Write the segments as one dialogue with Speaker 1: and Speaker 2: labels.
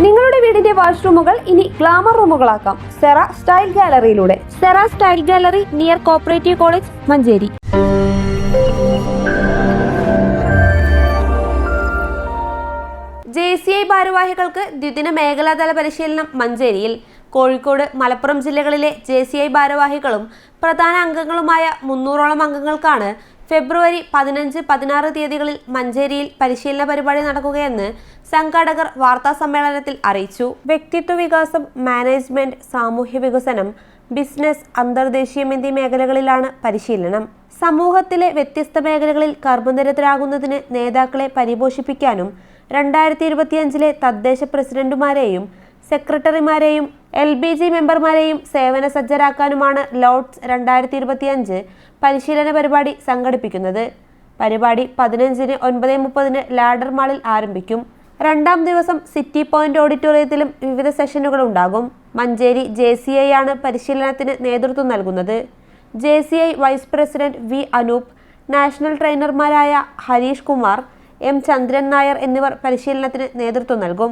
Speaker 1: നിങ്ങളുടെ വീടിന്റെ വാഷ്റൂമുകൾ ഇനി ഗ്ലാമർ റൂമുകളാക്കാം സെറ സ്റ്റൈൽ ഗാലറിയിലൂടെ. Sera style gallery near cooperative college, Manjeri. JCI ഭാരവാഹികൾക്ക് ദ്വിദിന മേഖലാതല പരിശീലനം മഞ്ചേരിയിൽ. കോഴിക്കോട്, മലപ്പുറം ജില്ലകളിലെ JCI ഭാരവാഹികളും പ്രധാന അംഗങ്ങളുമായ 300ഓളം അംഗങ്ങൾക്കാണ് ഫെബ്രുവരി 15, 16 തീയതികളിൽ മഞ്ചേരിയിൽ പരിശീലന പരിപാടി നടക്കുകയെന്ന് സംഘാടകർ വാർത്താസമ്മേളനത്തിൽ അറിയിച്ചു. വ്യക്തിത്വ വികാസം, മാനേജ്മെന്റ്, സാമൂഹ്യ വികസനം, ബിസിനസ്, അന്തർദേശീയം എന്നീ മേഖലകളിലാണ് പരിശീലനം. സമൂഹത്തിലെ വ്യത്യസ്ത മേഖലകളിൽ കർമ്മനിരതരാകുന്നതിന് നേതാക്കളെ പരിപോഷിപ്പിക്കാനും 2025 തദ്ദേശ പ്രസിഡന്റുമാരെയും സെക്രട്ടറിമാരെയും LBG മെമ്പർമാരെയും സേവന സജ്ജരാക്കാനുമാണ് ലോഡ്സ് 2025 പരിശീലന പരിപാടി സംഘടിപ്പിക്കുന്നത്. പരിപാടി 15-ന് 9:30 ലാഡർ മാളിൽ ആരംഭിക്കും. രണ്ടാം ദിവസം സിറ്റി പോയിന്റ് ഓഡിറ്റോറിയത്തിലും വിവിധ സെഷനുകൾ ഉണ്ടാകും. മഞ്ചേരി JCI ആണ് പരിശീലനത്തിന് നേതൃത്വം നൽകുന്നത്. JCI vice president V. Anoop, national ട്രെയിനർമാരായ ഹരീഷ് കുമാർ, M. ചന്ദ്രൻ നായർ എന്നിവർ പരിശീലനത്തിന് നേതൃത്വം നൽകും.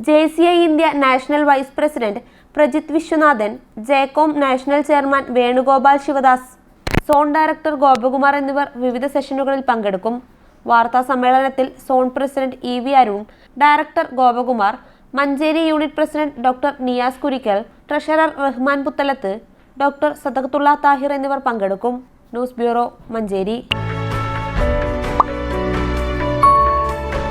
Speaker 1: JCI India national vice president Prajith Viswanathan, JCOM national chairman Venugopal Sivadas, zone director Gopakumar എന്നിവർ വിവിധ സെഷനുകളിൽ പങ്കെടുക്കും. വാർത്താ സമ്മേളനത്തിൽ zone president EV Arun, director Gopakumar, Manjeri unit president doctor Niyas Kurikkal, treasurer Rahman Puthalath, doctor Sadaqathulla Thahir എന്നിവർ പങ്കെടുക്കും. News bureau, Manjeri.